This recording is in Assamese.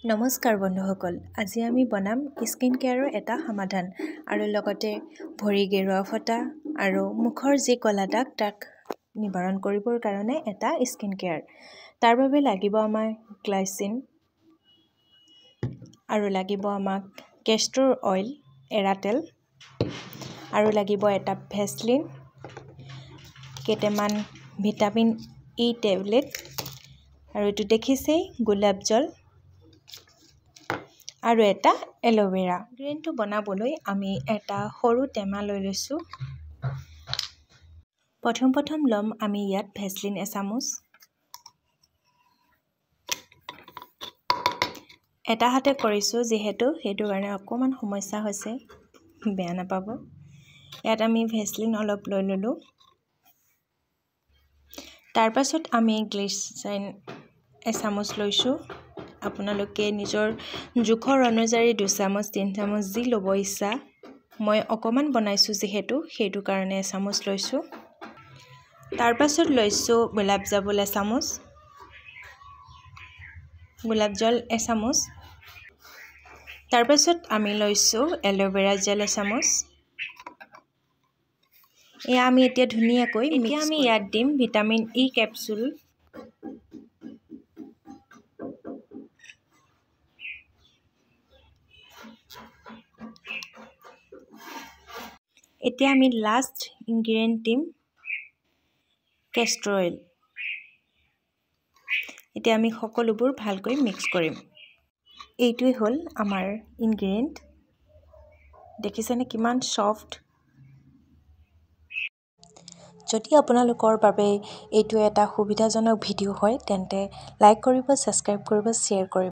নমস্কাৰ বন্ধুসকল, আজি আমি বনাম স্কিন কেয়াৰৰ এটা সমাধান আৰু লগতে ভৰি গেৰুৱা ফটা আৰু মুখৰ যি কলা দাগ তাক নিবাৰণ কৰিবৰ কাৰণে এটা স্কিন কেয়াৰ। তাৰ বাবে লাগিব আমাক গ্লাইচিন আৰু লাগিব আমাক কেষ্টৰ অইল এৰা তেল আৰু লাগিব এটা ভেসলিন, কেইটামান ভিটামিন ই টেবলেট আৰু এইটো দেখিছেই গোলাপ জল আৰু এটা এলোভেৰা। গ্ৰেনটো বনাবলৈ আমি এটা সৰু টেমা লৈ লৈছোঁ। প্ৰথম ল'ম আমি ইয়াত ভেসলিন এচামুচ, এটা হাতে কৰিছোঁ যিহেতু সেইটো কাৰণে অকণমান সমস্যা হৈছে, বেয়া নাপাব। ইয়াত আমি ভেসলিন অলপ লৈ ল'লোঁ। তাৰ পাছত আমি গ্লিচাৰিন এচামুচ লৈছোঁ। আপোনালোকে নিজৰ জোখৰ অনুযায়ী 2 চামুচ 3 চামুচ যি ল'ব ইচ্ছা। মই অকণমান বনাইছোঁ যিহেতু সেইটো কাৰণে এচামুচ লৈছোঁ। তাৰ পাছত লৈছোঁ গোলাপ জল এচামুচ। তাৰ পাছত আমি লৈছোঁ এলোভেৰা জেল এচামুচ। এয়া আমি এতিয়া ধুনীয়াকৈ আমি ইয়াত দিম ভিটামিন ই কেপচুল। এতিয়া আমি লাষ্ট ইনগ্ৰেডিয়েণ্ট দিম কেষ্টৰ অইল। এতিয়া আমি সকলোবোৰ ভালকৈ মিক্স কৰিম। এইটোৱে হ'ল আমাৰ ইনগ্ৰেডিয়েণ্ট। দেখিছেনে কিমান সফ্ট। যদি আপোনালোকৰ বাবে এইটো এটা সুবিধাজনক ভিডিঅ' হয় তেন্তে লাইক কৰিব, ছাবস্ক্ৰাইব কৰিব, শ্বেয়াৰ কৰিব।